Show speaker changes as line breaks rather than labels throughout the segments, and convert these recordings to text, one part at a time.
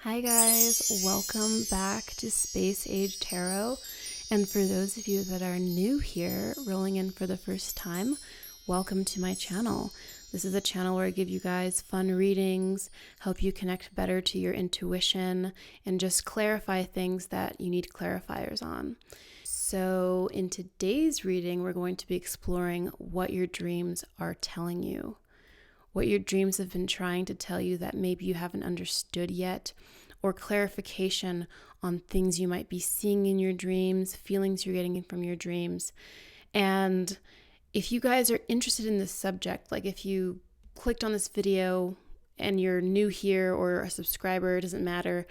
Hi guys, welcome back to Space Åge Tarot. And for those of you that are new here, rolling in for the first time, welcome to my channel. This is a channel where I give you guys fun readings, help you connect better to your intuition, and just clarify things that you need clarifiers on. So in today's reading, we're going to be exploring what your dreams are telling you. What your dreams have been trying to tell you that maybe you haven't understood yet, or clarification on things you might be seeing in your dreams, feelings you're getting from your dreams. And if you guys are interested in this subject, like if you clicked on this video and you're new here or a subscriber, it doesn't matter,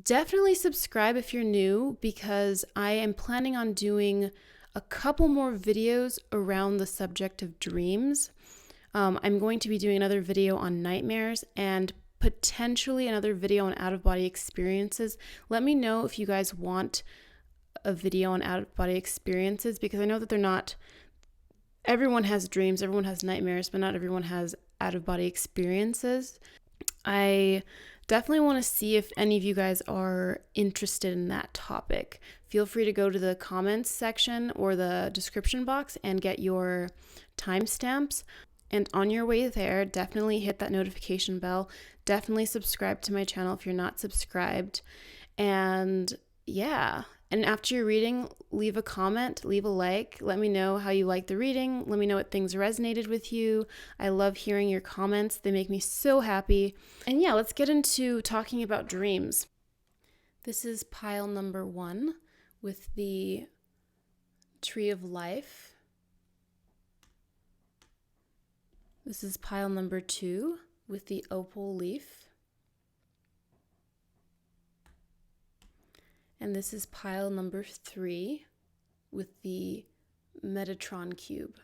definitely subscribe if you're new, because I am planning on doing a couple more videos around the subject of dreams. I'm going to be doing another video on nightmares and potentially another video on out-of-body experiences. Let me know if you guys want a video on out-of-body experiences, because I know that everyone has dreams, everyone has nightmares, but not everyone has out-of-body experiences. I definitely want to see if any of you guys are interested in that topic. Feel free to go to the comments section or the description box and get your timestamps. And on your way there, definitely hit that notification bell. Definitely subscribe to my channel if you're not subscribed. And yeah, and after your reading, leave a comment, leave a like. Let me know how you like the reading. Let me know what things resonated with you. I love hearing your comments. They make me so happy. And yeah, let's get into talking about dreams. This is pile number 1 with the Tree of Life. This is pile number 2 with the opal leaf. And this is pile number 3 with the Metatron cube.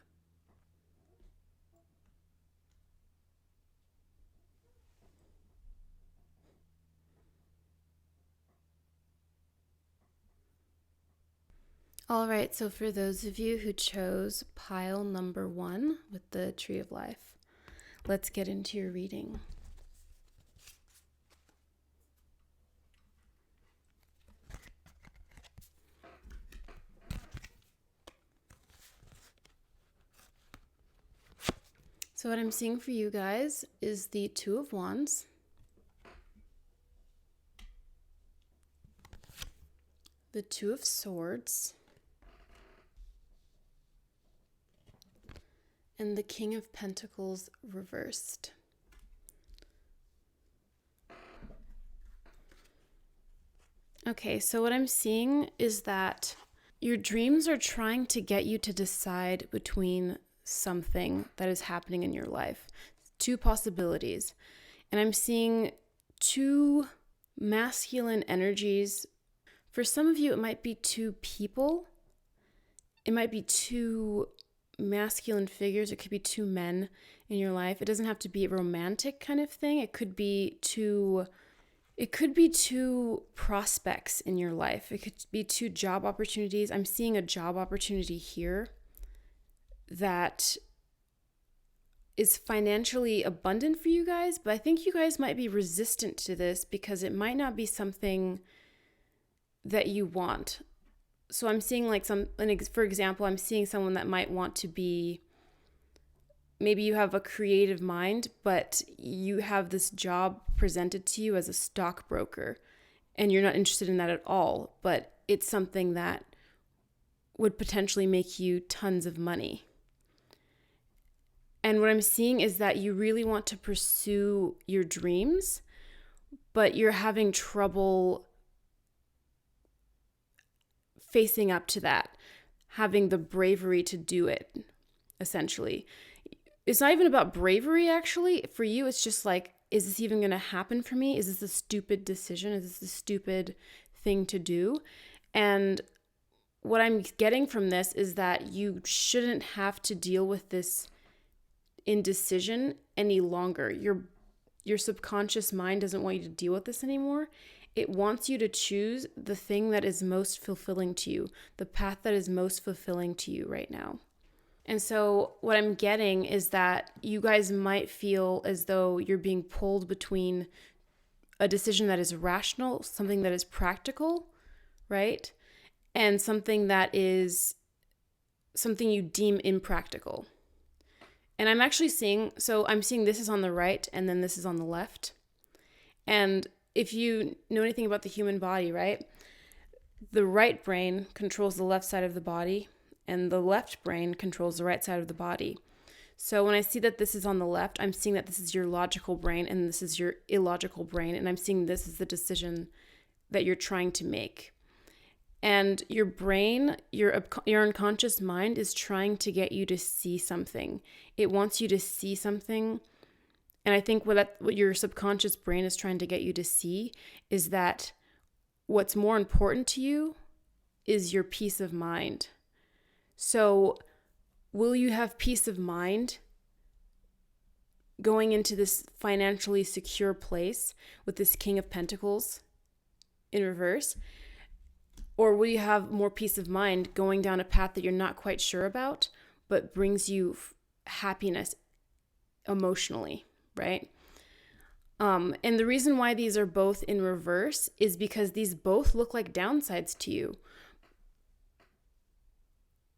All right, so for those of you who chose pile number 1 with the Tree of Life, let's get into your reading. So what I'm seeing for you guys is the Two of Wands, the Two of Swords, and the King of Pentacles reversed. Okay, so what I'm seeing is that your dreams are trying to get you to decide between something that is happening in your life. 2 possibilities. And I'm seeing 2 masculine energies. For some of you, it might be 2 people. It might be 2 masculine figures. It could be 2 men in your life. It doesn't have to be a romantic kind of thing. It could be 2 prospects in your life. It could be 2 job opportunities. I'm seeing a job opportunity here that is financially abundant for you guys, but I think you guys might be resistant to this because it might not be something that you want. So I'm seeing for example, I'm seeing someone that might want to be, maybe you have a creative mind, but you have this job presented to you as a stockbroker and you're not interested in that at all, but it's something that would potentially make you tons of money. And what I'm seeing is that you really want to pursue your dreams, but you're having trouble facing up to that, having the bravery to do it, essentially. It's not even about bravery, actually. For you, it's just like, is this even going to happen for me? Is this a stupid decision? Is this a stupid thing to do? And what I'm getting from this is that you shouldn't have to deal with this indecision any longer. Your subconscious mind doesn't want you to deal with this anymore. It wants you to choose the thing that is most fulfilling to you, the path that is most fulfilling to you right now. And so what I'm getting is that you guys might feel as though you're being pulled between a decision that is rational, something that is practical, right? And something that is something you deem impractical. And I'm actually seeing this is on the right and then this is on the left. And if you know anything about the human body, right? The right brain controls the left side of the body and the left brain controls the right side of the body. So when I see that this is on the left, I'm seeing that this is your logical brain and this is your illogical brain. And I'm seeing this is the decision that you're trying to make. And your brain, your unconscious mind is trying to get you to see something. It wants you to see something. And I think what your subconscious brain is trying to get you to see is that what's more important to you is your peace of mind. So will you have peace of mind going into this financially secure place with this King of Pentacles in reverse? Or will you have more peace of mind going down a path that you're not quite sure about, but brings you happiness emotionally, right? And the reason why these are both in reverse is because these both look like downsides to you.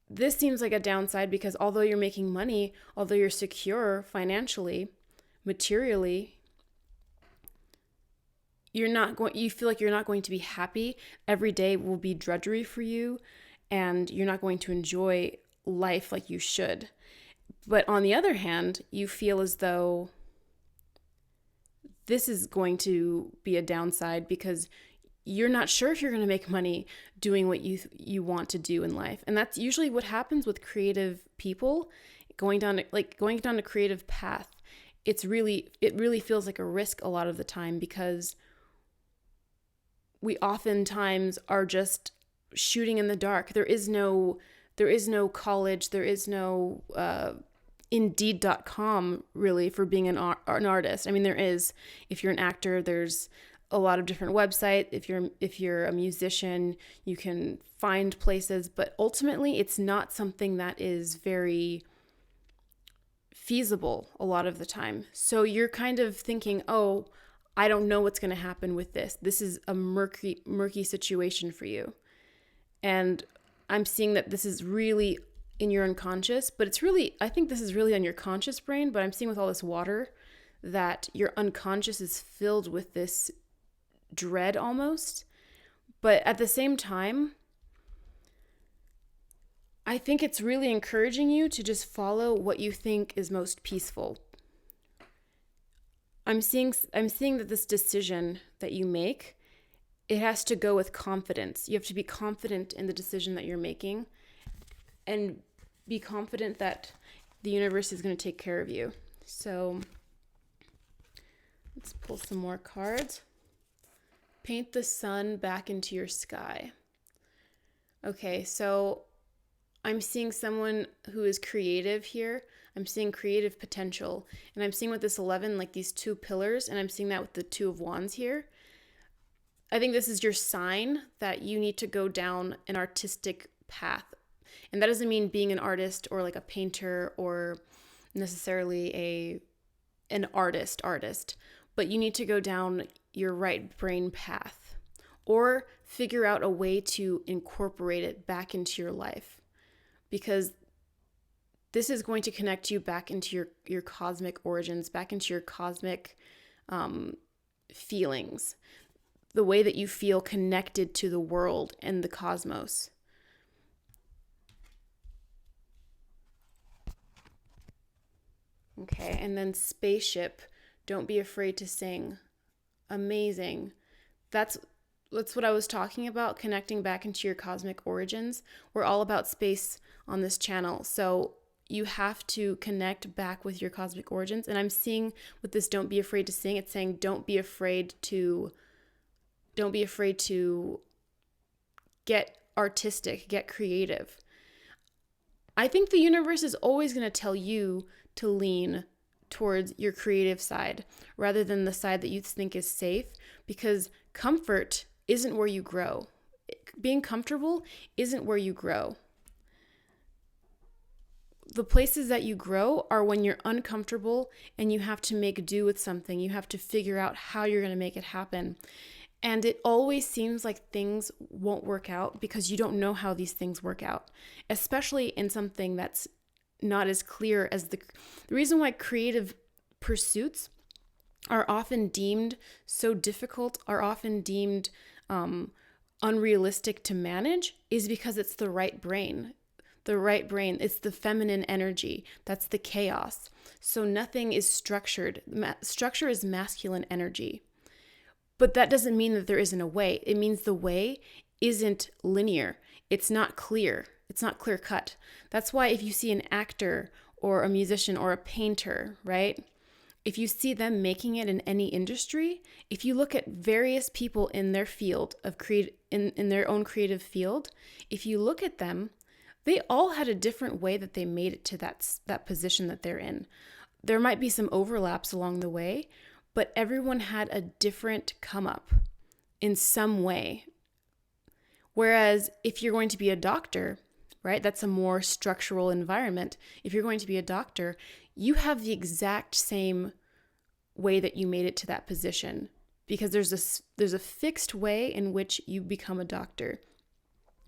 This seems like a downside because although you're making money, although you're secure financially, materially, you feel like you're not going to be happy. Every day will be drudgery for you and you're not going to enjoy life like you should. But on the other hand, you feel as though this is going to be a downside because you're not sure if you're going to make money doing what you want to do in life. And that's usually what happens with creative people going down a creative path. It really feels like a risk a lot of the time because we oftentimes are just shooting in the dark. There is no college, there is no Indeed.com really for being an artist. I mean, there is. If you're an actor, there's a lot of different websites. If you're a musician, you can find places, but ultimately it's not something that is very feasible a lot of the time. So you're kind of thinking, oh, I don't know what's going to happen with this. This is a murky situation for you. And I'm seeing that this is really in your unconscious, but I think this is really on your conscious brain, but I'm seeing with all this water that your unconscious is filled with this dread almost. But at the same time, I think it's really encouraging you to just follow what you think is most peaceful. I'm seeing that this decision that you make, it has to go with confidence. You have to be confident in the decision that you're making and be confident that the universe is going to take care of you. So let's pull some more cards. Paint the sun back into your sky. Okay, so I'm seeing someone who is creative here. I'm seeing creative potential. And I'm seeing with this 11, like these two pillars, and I'm seeing that with the Two of Wands here. I think this is your sign that you need to go down an artistic path. And that doesn't mean being an artist or like a painter or necessarily an artist, but you need to go down your right brain path or figure out a way to incorporate it back into your life, because this is going to connect you back into your cosmic origins, back into your cosmic feelings, the way that you feel connected to the world and the cosmos. Okay, and then spaceship, don't be afraid to sing. Amazing. That's what I was talking about, connecting back into your cosmic origins. We're all about space on this channel. So you have to connect back with your cosmic origins. And I'm seeing with this don't be afraid to sing, it's saying don't be afraid to get artistic, get creative. I think the universe is always going to tell you to lean towards your creative side rather than the side that you think is safe, because comfort isn't where you grow. Being comfortable isn't where you grow. the places that you grow are when you're uncomfortable and you have to make do with something. You have to figure out how you're going to make it happen. And it always seems like things won't work out because you don't know how these things work out, especially in something that's not as clear as the reason why creative pursuits are often deemed so difficult, are often deemed unrealistic to manage, is because it's the right brain. The right brain, it's the feminine energy. That's the chaos. So nothing is structured. Structure is masculine energy. But that doesn't mean that there isn't a way. It means the way isn't linear. It's not clear. It's not clear cut. That's why if you see an actor or a musician or a painter, right? If you see them making it in any industry, if you look at various people in their field of in their own creative field, if you look at them, they all had a different way that they made it to that position that they're in. There might be some overlaps along the way, but everyone had a different come up in some way. Whereas if you're going to be a doctor, right, that's a more structural environment. If you're going to be a doctor, you have the exact same way that you made it to that position because there's a fixed way in which you become a doctor.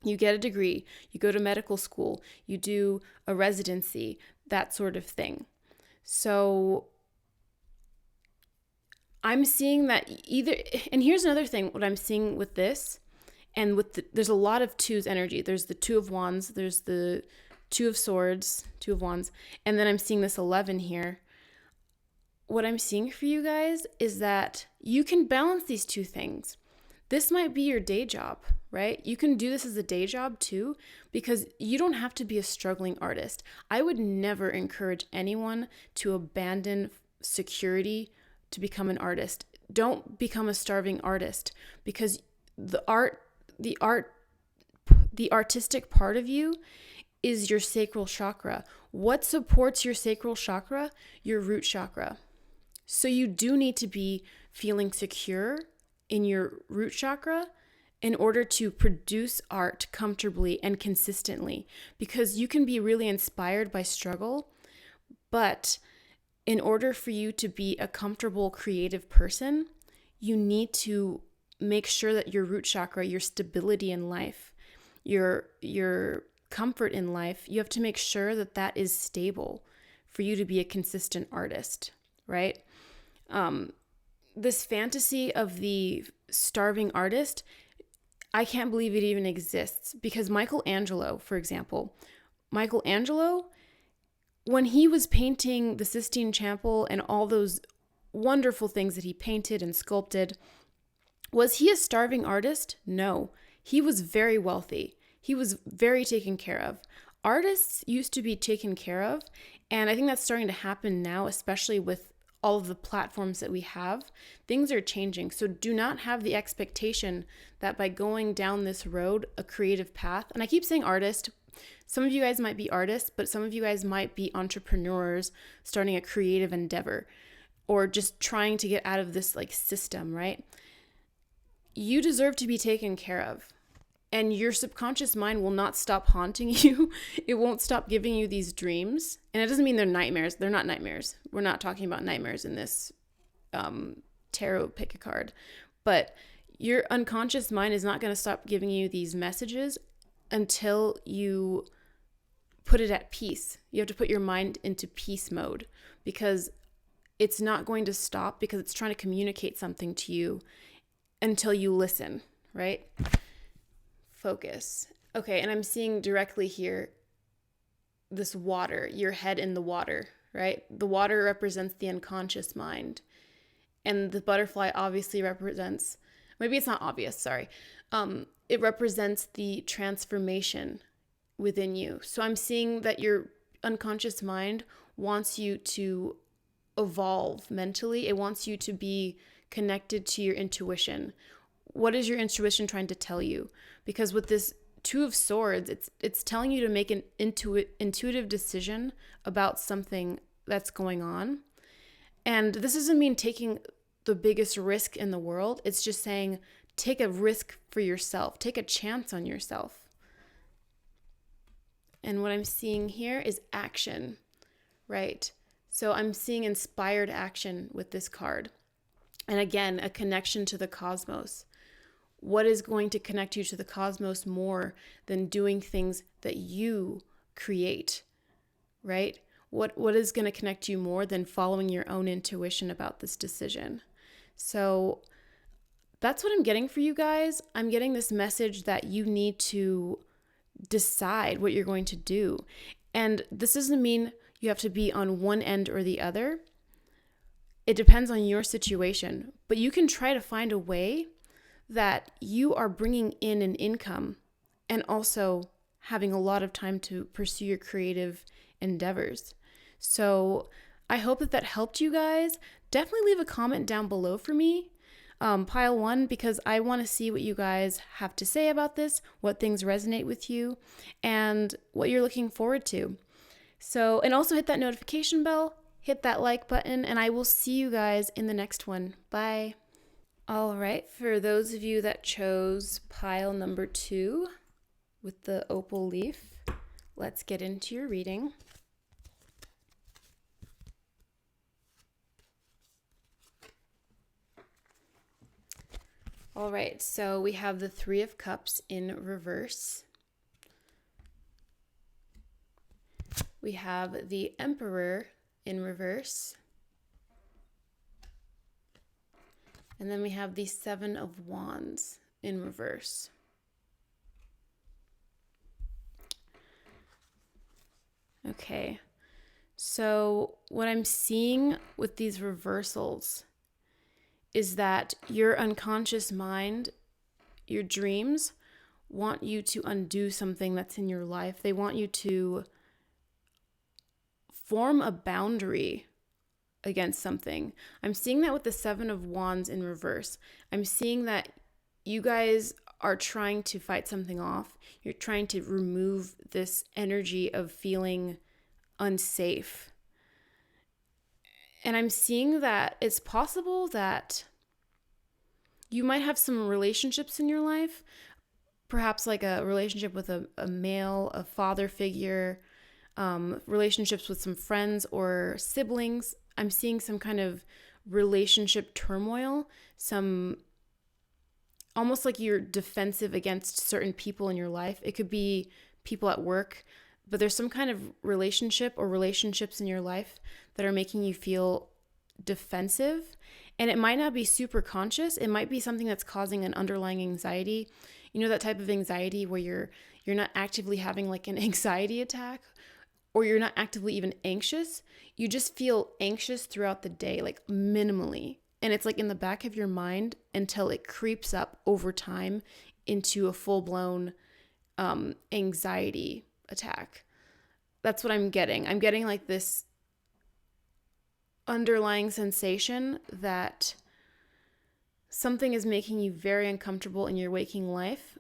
You get a degree, you go to medical school, you do a residency, that sort of thing. So I'm seeing that and here's another thing, what I'm seeing with this, and there's a lot of twos energy. There's the Two of Wands, there's the Two of Swords, Two of Wands, and then I'm seeing this 11 here. What I'm seeing for you guys is that you can balance these two things. This might be your day job, right? You can do this as a day job too, because you don't have to be a struggling artist. I would never encourage anyone to abandon security to become an artist. Don't become a starving artist, because the artistic part of you is your sacral chakra. What supports your sacral chakra? Your root chakra. So you do need to be feeling secure in your root chakra in order to produce art comfortably and consistently, because you can be really inspired by struggle, but in order for you to be a comfortable creative person, you need to make sure that your root chakra, your stability in life, your comfort in life, you have to make sure that that is stable for you to be a consistent artist, right? This fantasy of the starving artist, I can't believe it even exists, because Michelangelo, for example, when he was painting the Sistine Chapel and all those wonderful things that he painted and sculpted, was he a starving artist? No. He was very wealthy. He was very taken care of. Artists used to be taken care of, and I think that's starting to happen now, especially with all of the platforms that we have. Things are changing. So do not have the expectation that by going down this road, a creative path, and I keep saying artist, some of you guys might be artists, but some of you guys might be entrepreneurs starting a creative endeavor or just trying to get out of this like system, right? You deserve to be taken care of. And your subconscious mind will not stop haunting you. It won't stop giving you these dreams. And it doesn't mean they're nightmares. They're not nightmares. We're not talking about nightmares in this tarot pick a card. But your unconscious mind is not going to stop giving you these messages until you put it at peace. You have to put your mind into peace mode, because it's not going to stop, because it's trying to communicate something to you until you listen, right? Focus. Okay, and I'm seeing directly here this water, your head in the water, right? The water represents the unconscious mind. And the butterfly obviously represents, maybe it's not obvious, sorry. It represents the transformation within you. So I'm seeing that your unconscious mind wants you to evolve mentally. It wants you to be connected to your intuition. What is your intuition trying to tell you? Because with this Two of Swords, it's telling you to make an intuitive decision about something that's going on. And this doesn't mean taking the biggest risk in the world. It's just saying take a risk for yourself. Take a chance on yourself. And what I'm seeing here is action, right? So I'm seeing inspired action with this card. And again, a connection to the cosmos. What is going to connect you to the cosmos more than doing things that you create, right? What is going to connect you more than following your own intuition about this decision? So that's what I'm getting for you guys. I'm getting this message that you need to decide what you're going to do. And this doesn't mean you have to be on one end or the other. It depends on your situation, but you can try to find a way that you are bringing in an income and also having a lot of time to pursue your creative endeavors. So I hope that helped you guys. Definitely leave a comment down below for me, pile one, because I want to see what you guys have to say about this, what things resonate with you, and what you're looking forward to. So, and also hit that notification bell, hit that like button, and I will see you guys in the next one. Bye. All right, for those of you that chose pile number 2 with the opal leaf, let's get into your reading. All right, so we have the 3 of Cups in reverse. We have the Emperor in reverse. And then we have the 7 of Wands in reverse. Okay, so what I'm seeing with these reversals is that your unconscious mind, your dreams, want you to undo something that's in your life. They want you to form a boundary against something. I'm seeing that with the 7 of Wands in reverse. I'm seeing that you guys are trying to fight something off. You're trying to remove this energy of feeling unsafe. And I'm seeing that it's possible that you might have some relationships in your life, perhaps like a relationship with a male, a father figure, relationships with some friends or siblings. I'm seeing some kind of relationship turmoil, some almost like you're defensive against certain people in your life. It could be people at work, but there's some kind of relationship or relationships in your life that are making you feel defensive. And it might not be super conscious. It might be something that's causing an underlying anxiety. You know, that type of anxiety where you're not actively having like an anxiety attack, or you're not actively even anxious. You just feel anxious throughout the day, like minimally. And it's like in the back of your mind until it creeps up over time into a full-blown anxiety attack. That's what I'm getting. I'm getting like this underlying sensation that something is making you very uncomfortable in your waking life.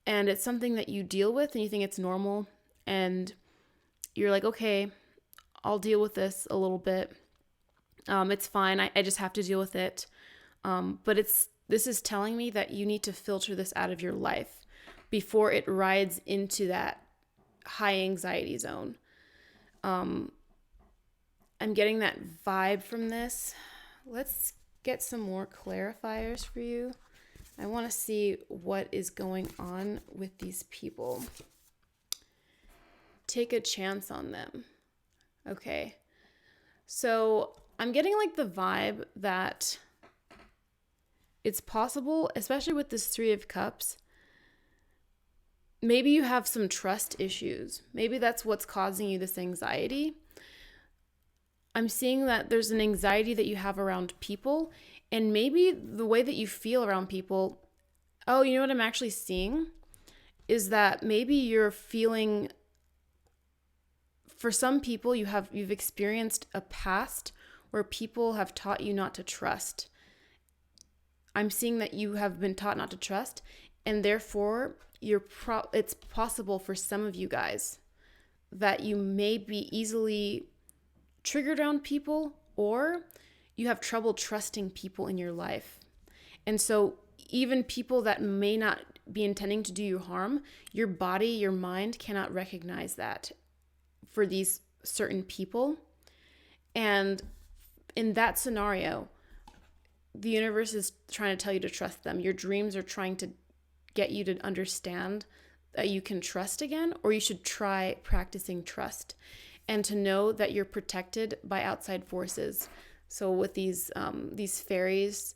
And it's something that you deal with and you think it's normal. And you're like, okay, I'll deal with this a little bit. It's fine. I just have to deal with it. But this is telling me that you need to filter this out of your life before it rides into that high anxiety zone. I'm getting that vibe from this. Let's get some more clarifiers for you. I want to see what is going on with these people. Take a chance on them. Okay. So I'm getting like the vibe that it's possible, especially with this 3 of Cups, maybe you have some trust issues. Maybe that's what's causing you this anxiety. I'm seeing that there's an anxiety that you have around people, and maybe the way that you feel around people. Oh, you know what I'm actually seeing is that maybe you're feeling, for some people, you've experienced a past where people have taught you not to trust. I'm seeing that you have been taught not to trust, and therefore it's possible for some of you guys that you may be easily triggered around people, or you have trouble trusting people in your life. And so even people that may not be intending to do you harm, your body, your mind cannot recognize that for these certain people. And in that scenario, the universe is trying to tell you to trust them. Your dreams are trying to get you to understand that you can trust again, or you should try practicing trust and to know that you're protected by outside forces. So with these fairies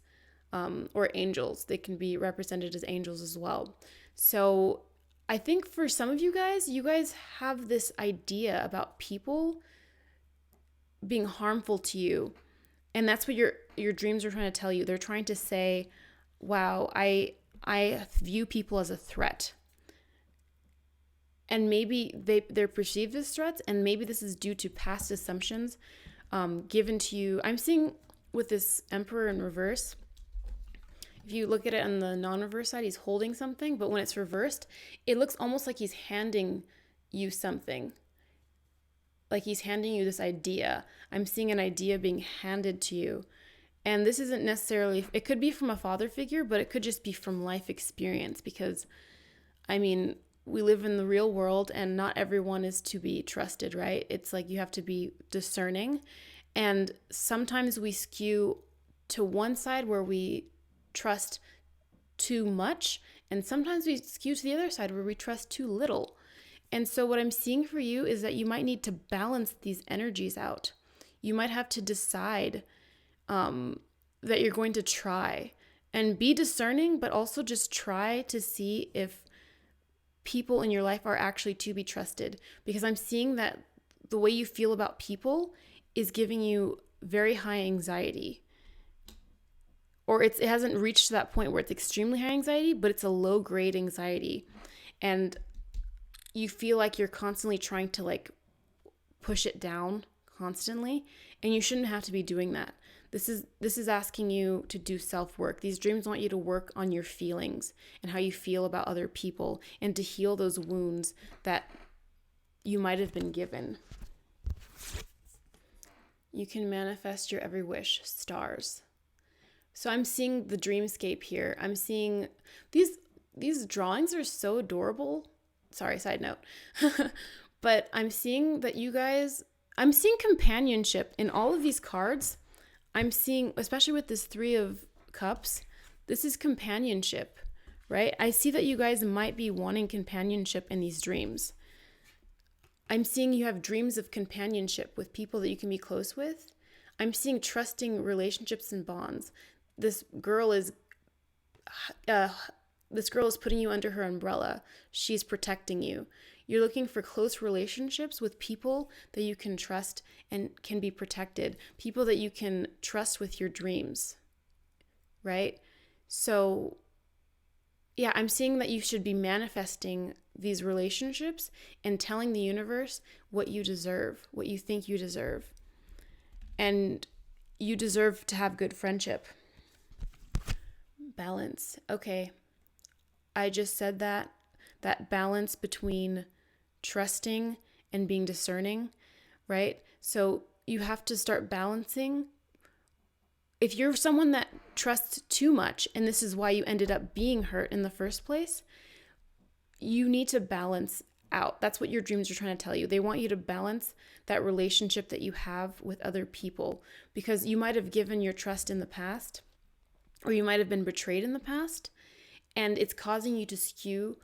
or angels, they can be represented as angels as well. So I think for some of you guys have this idea about people being harmful to you. And that's what your dreams are trying to tell you. They're trying to say, wow, I view people as a threat. And maybe they're perceived as threats, and maybe this is due to past assumptions given to you. I'm seeing with this Emperor in reverse, if you look at it on the non-reverse side, he's holding something, but when it's reversed, it looks almost like he's handing you something. Like he's handing you this idea. I'm seeing an idea being handed to you. And this isn't necessarily, it could be from a father figure, but it could just be from life experience, because, I mean, we live in the real world and not everyone is to be trusted, right? It's like you have to be discerning. And sometimes we skew to one side where we trust too much, and sometimes we skew to the other side where we trust too little. And so what I'm seeing for you is that you might need to balance these energies out. You might have to decide that you're going to try and be discerning, but also just try to see if people in your life are actually to be trusted. Because I'm seeing that the way you feel about people is giving you very high anxiety. Or it hasn't reached that point where it's extremely high anxiety, but it's a low grade anxiety. And you feel like you're constantly trying to like push it down constantly, and you shouldn't have to be doing that. This is asking you to do self-work. These dreams want you to work on your feelings and how you feel about other people, and to heal those wounds that you might have been given. You can manifest your every wish, stars. So I'm seeing the dreamscape here. I'm seeing these drawings are so adorable. Sorry, side note. But I'm seeing that I'm seeing companionship in all of these cards. I'm seeing, especially with this 3 of Cups, this is companionship, right? I see that you guys might be wanting companionship in these dreams. I'm seeing you have dreams of companionship with people that you can be close with. I'm seeing trusting relationships and bonds. This girl is putting you under her umbrella. She's protecting you. You're looking for close relationships with people that you can trust and can be protected. People that you can trust with your dreams, right? So, yeah, I'm seeing that you should be manifesting these relationships and telling the universe what you deserve, what you think you deserve. And you deserve to have good friendship. Balance. Okay. I just said that balance between trusting and being discerning, right? So you have to start balancing. If you're someone that trusts too much, and this is why you ended up being hurt in the first place, you need to balance out. That's what your dreams are trying to tell you. They want you to balance that relationship that you have with other people, because you might have given your trust in the past, or you might have been betrayed in the past, and it's causing you to skew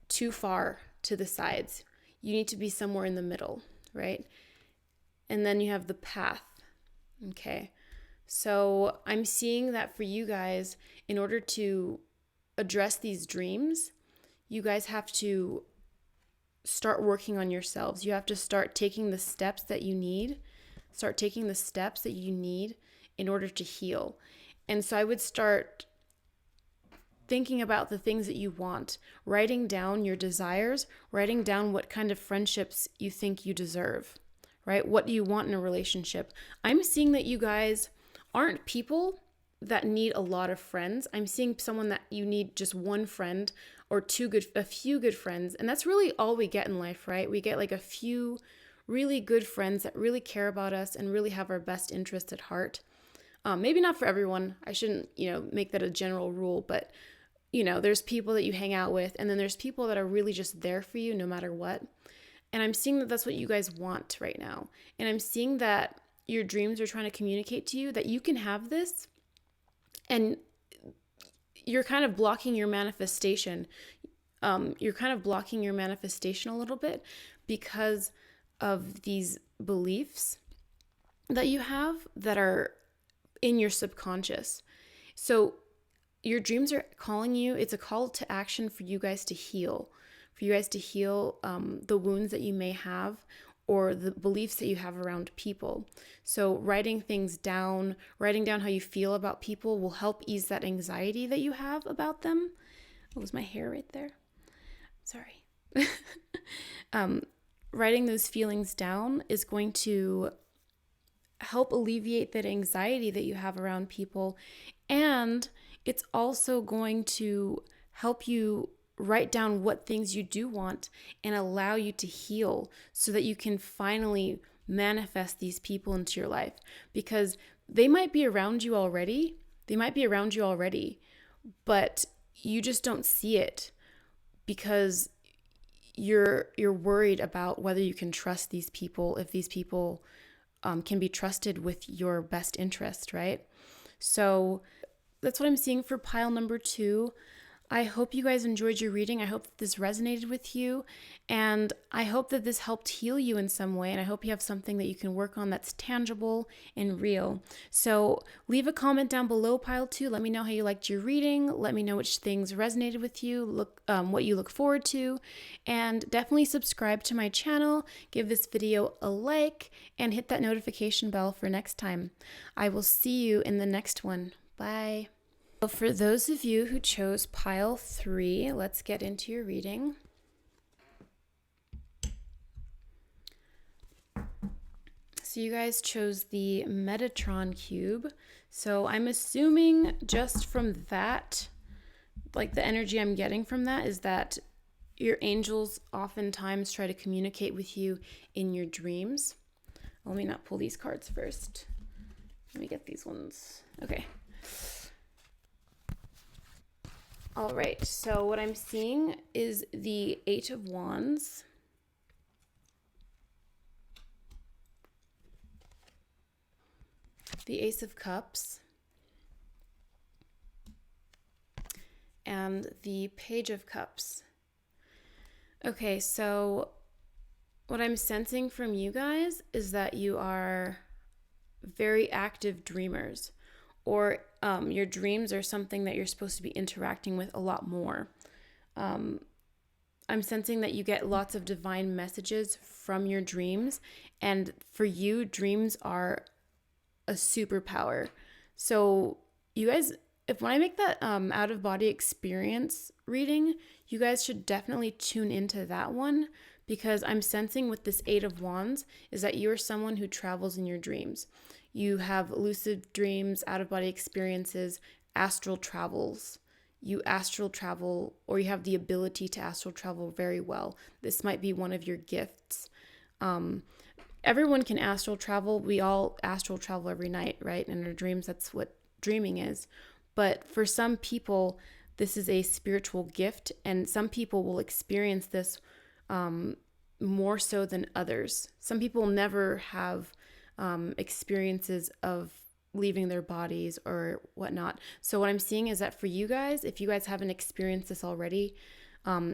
too far to the sides. You need to be somewhere in the middle, right? And then you have the path. Okay. So I'm seeing that for you guys, in order to address these dreams, you guys have to start working on yourselves. You have to start taking the steps that you need. Start taking the steps that you need in order to heal. And so I would start thinking about the things that you want, writing down your desires, writing down what kind of friendships you think you deserve, right? What do you want in a relationship? I'm seeing that you guys aren't people that need a lot of friends. I'm seeing someone that you need just one friend or a few good friends. And that's really all we get in life, right? We get like a few really good friends that really care about us and really have our best interests at heart. Maybe not for everyone. I shouldn't, make that a general rule, but you know, there's people that you hang out with, and then there's people that are really just there for you no matter what. And I'm seeing that that's what you guys want right now. And I'm seeing that your dreams are trying to communicate to you that you can have this, and you're kind of blocking your manifestation. You're kind of blocking your manifestation a little bit because of these beliefs that you have that are in your subconscious. So your dreams are calling you. It's a call to action for you guys to heal, the wounds that you may have or the beliefs that you have around people. So writing down how you feel about people will help ease that anxiety that you have about them. What was my hair right there? Sorry. Writing those feelings down is going to help alleviate that anxiety that you have around people. And it's also going to help you write down what things you do want and allow you to heal so that you can finally manifest these people into your life, because they might be around you already. But you just don't see it because you're worried about whether you can trust these people, if these people can be trusted with your best interest, right? So that's what I'm seeing for pile number 2. I hope you guys enjoyed your reading. I hope that this resonated with you, and I hope that this helped heal you in some way, and I hope you have something that you can work on that's tangible and real. So leave a comment down below, pile 2. Let me know how you liked your reading. Let me know which things resonated with you, what you look forward to, and definitely subscribe to my channel, give this video a like, and hit that notification bell for next time. I will see you in the next one. Bye. So for those of you who chose pile 3, let's get into your reading. So you guys chose the Metatron cube. So I'm assuming just from that, like the energy I'm getting from that is that your angels oftentimes try to communicate with you in your dreams. Let me not pull these cards first. Let me get these ones. Okay. All right, so what I'm seeing is the 8 of Wands, the Ace of Cups, and the Page of Cups. Okay, so what I'm sensing from you guys is that you are very active dreamers, or your dreams are something that you're supposed to be interacting with a lot more. I'm sensing that you get lots of divine messages from your dreams, and for you, dreams are a superpower. So you guys, when I make that out-of-body experience reading, you guys should definitely tune into that one, because I'm sensing with this 8 of Wands is that you're someone who travels in your dreams. You have lucid dreams, out-of-body experiences, astral travels. You astral travel, or you have the ability to astral travel very well. This might be one of your gifts. Everyone can astral travel. We all astral travel every night, right? In our dreams, that's what dreaming is. But for some people, this is a spiritual gift, and some people will experience this more so than others. Some people never have experiences of leaving their bodies or whatnot. So what I'm seeing is that for you guys, if you guys haven't experienced this already,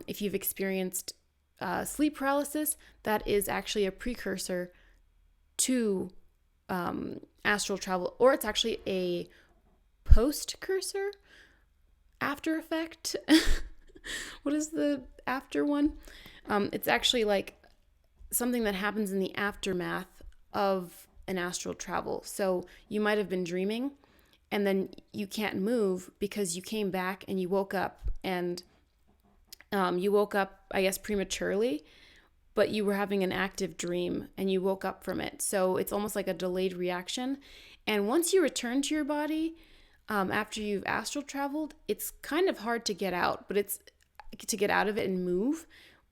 if you've experienced sleep paralysis, that is actually a precursor to astral travel, or it's actually a post-cursor, after effect. What is the after one? It's actually like something that happens in the aftermath of an astral travel. So you might have been dreaming and then you can't move because you came back and you woke up, and you woke up, I guess, prematurely, but you were having an active dream and you woke up from it. So it's almost like a delayed reaction. And once you return to your body, after you've astral traveled, it's kind of hard to get out, but it's to get out of it and move.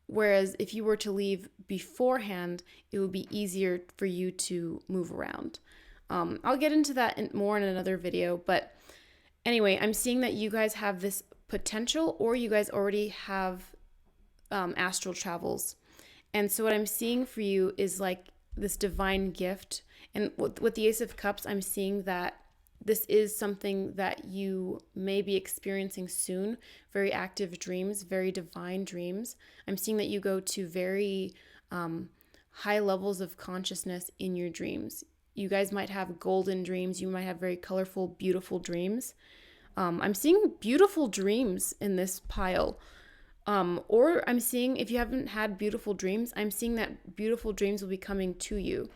Whereas if you were to leave beforehand, it would be easier for you to move around. I'll get into that more in another video, but anyway, I'm seeing that you guys have this potential, or you guys already have astral travels. And so what I'm seeing for you is like this divine gift. And with the Ace of Cups, I'm seeing that this is something that you may be experiencing soon. Very active dreams, very divine dreams. I'm seeing that you go to very high levels of consciousness in your dreams. You guys might have golden dreams. You might have very colorful, beautiful dreams. I'm seeing beautiful dreams in this pile. Or I'm seeing, if you haven't had beautiful dreams, I'm seeing that beautiful dreams will be coming to you.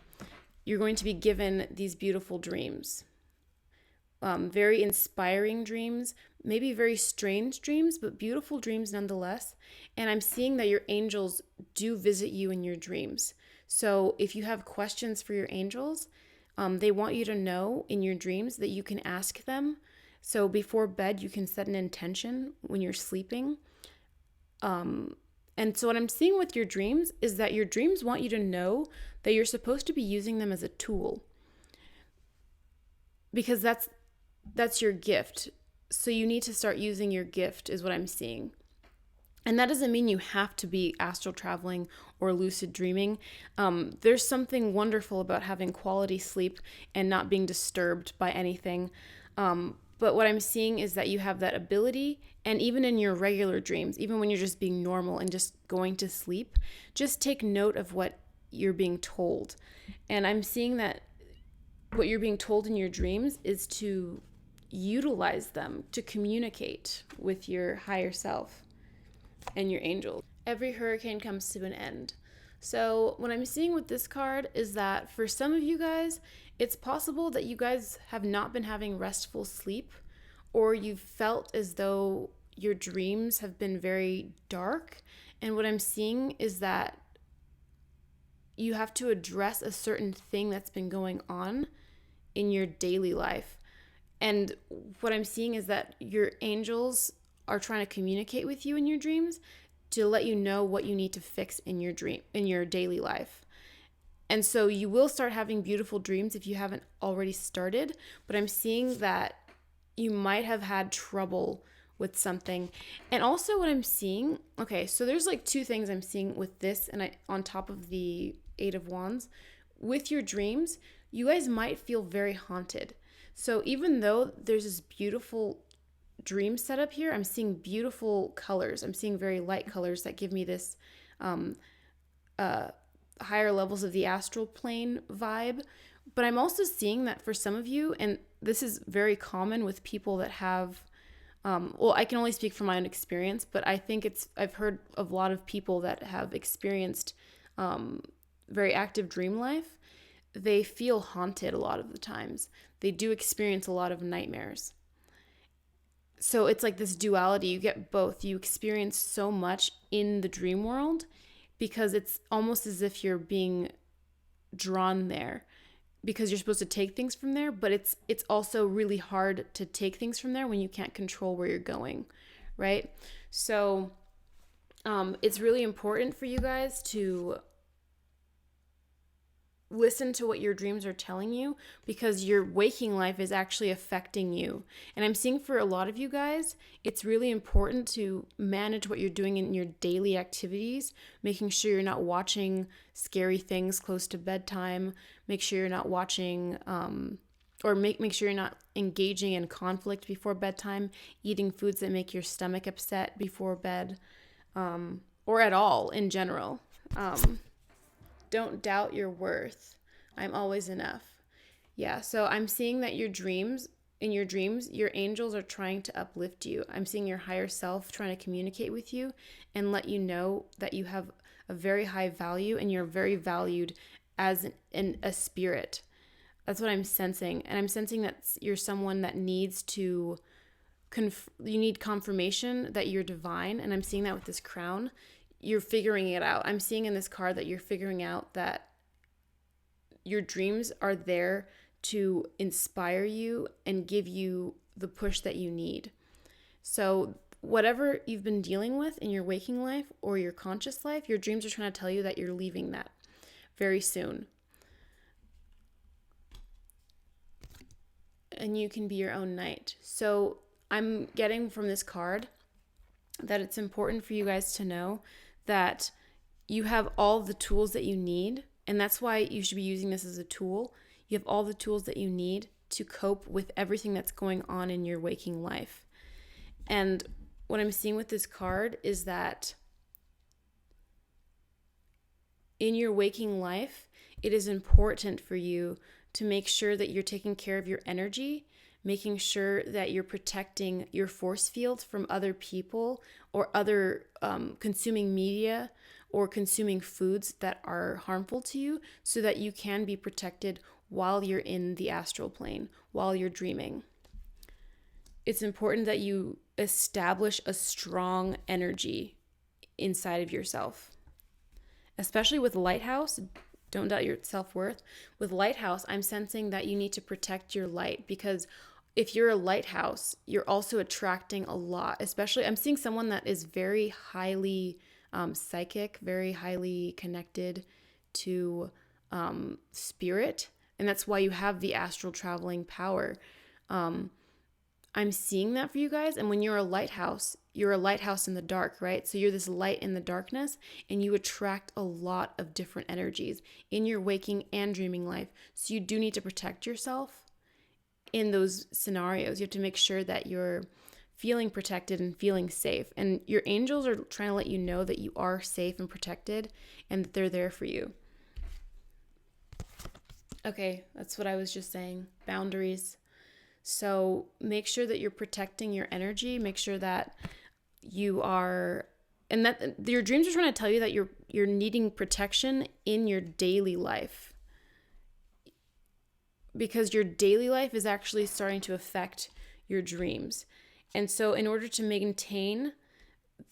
You're going to be given these beautiful dreams. Very inspiring dreams, maybe very strange dreams, but beautiful dreams nonetheless. And I'm seeing that your angels do visit you in your dreams. So if you have questions for your angels, they want you to know in your dreams that you can ask them. So before bed, you can set an intention when you're sleeping. And so what I'm seeing with your dreams is that your dreams want you to know that you're supposed to be using them as a tool, because that's your gift. So you need to start using your gift is what I'm seeing. And that doesn't mean you have to be astral traveling or lucid dreaming. There's something wonderful about having quality sleep and not being disturbed by anything. But what I'm seeing is that you have that ability, and even in your regular dreams, even when you're just being normal and just going to sleep, just take note of what you're being told. And I'm seeing that what you're being told in your dreams is to utilize them to communicate with your higher self and your angels. Every hurricane comes to an end. So what I'm seeing with this card is that for some of you guys, it's possible that you guys have not been having restful sleep, or you've felt as though your dreams have been very dark. And what I'm seeing is that you have to address a certain thing that's been going on in your daily life. And what I'm seeing is that your angels are trying to communicate with you in your dreams to let you know what you need to fix in your dream, in your daily life. And so you will start having beautiful dreams if you haven't already started, but I'm seeing that you might have had trouble with something. And also what I'm seeing, okay, so there's like two things I'm seeing with this, and on top of the Eight of Wands. With your dreams, you guys might feel very haunted. So even though there's this beautiful dream setup here, I'm seeing beautiful colors. I'm seeing very light colors that give me this higher levels of the astral plane vibe. But I'm also seeing that for some of you, and this is very common with people that have, well, I can only speak from my own experience, but I think I've heard of a lot of people that have experienced very active dream life. They feel haunted a lot of the times. They do experience a lot of nightmares. So it's like this duality. You get both. You experience so much in the dream world because it's almost as if you're being drawn there because you're supposed to take things from there, but it's also really hard to take things from there when you can't control where you're going, right? So it's really important for you guys to listen to what your dreams are telling you, because your waking life is actually affecting you. And I'm seeing for a lot of you guys, it's really important to manage what you're doing in your daily activities, making sure you're not watching scary things close to bedtime, make sure you're not watching or make sure you're not engaging in conflict before bedtime, eating foods that make your stomach upset before bed, or at all in general. Don't doubt your worth. I'm always enough. Yeah, so I'm seeing that in your dreams, your angels are trying to uplift you. I'm seeing your higher self trying to communicate with you and let you know that you have a very high value and you're very valued as a spirit. That's what I'm sensing. And I'm sensing that you're someone that needs to, you need confirmation that you're divine. And I'm seeing that with this crown. You're figuring it out. I'm seeing in this card that you're figuring out that your dreams are there to inspire you and give you the push that you need. So whatever you've been dealing with in your waking life or your conscious life, your dreams are trying to tell you that you're leaving that very soon. And you can be your own knight. So I'm getting from this card that it's important for you guys to know that you have all the tools that you need, and that's why you should be using this as a tool. You have all the tools that you need to cope with everything that's going on in your waking life. And what I'm seeing with this card is that in your waking life, it is important for you to make sure that you're taking care of your energy, making sure that you're protecting your force field from other people or other consuming media or consuming foods that are harmful to you, so that you can be protected while you're in the astral plane, while you're dreaming. It's important that you establish a strong energy inside of yourself. Especially with Lighthouse, don't doubt your self-worth. With Lighthouse, I'm sensing that you need to protect your light, because if you're a lighthouse, you're also attracting a lot. Especially, I'm seeing someone that is very highly psychic, very highly connected to spirit. And that's why you have the astral traveling power. I'm seeing that for you guys. And when you're a lighthouse in the dark, right? So you're this light in the darkness, and you attract a lot of different energies in your waking and dreaming life. So you do need to protect yourself in those scenarios. You have to make sure that you're feeling protected and feeling safe. And your angels are trying to let you know that you are safe and protected, and that they're there for you. Okay, that's what I was just saying. Boundaries. So make sure that you're protecting your energy. Make sure that you are, and that your dreams are trying to tell you that you're needing protection in your daily life, because your daily life is actually starting to affect your dreams. And so in order to maintain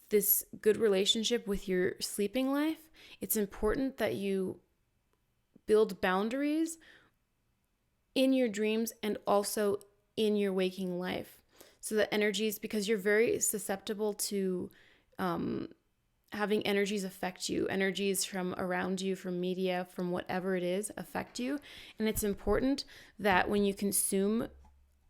this good relationship with your sleeping life, it's important that you build boundaries in your dreams and also in your waking life. So that energies, because you're very susceptible to having energies affect you, energies from around you, from media, from whatever it is, affect you. And it's important that when you consume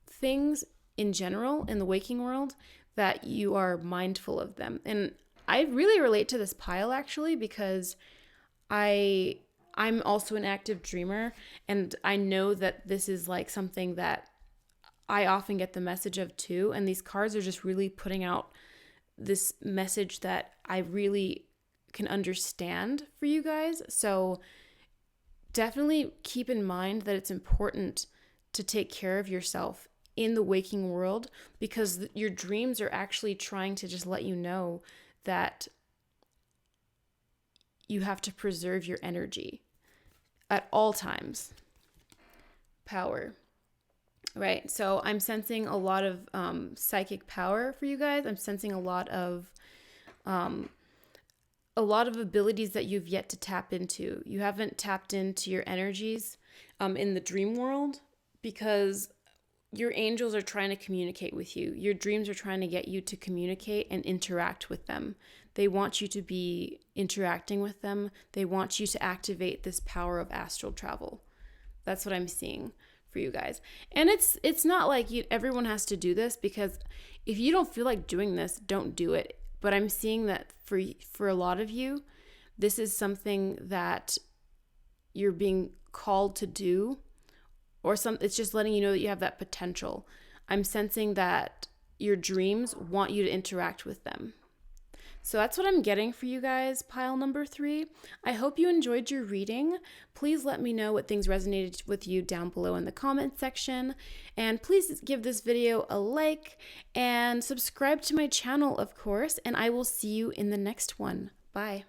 things in general in the waking world, that you are mindful of them. And I really relate to this pile, actually, because I'm also an active dreamer, and I know that this is like something that I often get the message of too. And these cards are just really putting out this message that I really can understand for you guys. So definitely keep in mind that it's important to take care of yourself in the waking world, because your dreams are actually trying to just let you know that you have to preserve your energy at all times. Power. Right. So I'm sensing a lot of psychic power for you guys. I'm sensing a lot of abilities that you've yet to tap into. You haven't tapped into your energies in the dream world, because your angels are trying to communicate with you. Your dreams are trying to get you to communicate and interact with them. They want you to be interacting with them. They want you to activate this power of astral travel. That's what I'm seeing for you guys. And it's not like everyone has to do this, because if you don't feel like doing this, don't do it. But I'm seeing that for a lot of you, this is something that you're being called to do, or it's just letting you know that you have that potential. I'm sensing that your dreams want you to interact with them. So that's what I'm getting for you guys, pile number 3. I hope you enjoyed your reading. Please let me know what things resonated with you down below in the comment section. And please give this video a like and subscribe to my channel, of course. And I will see you in the next one. Bye.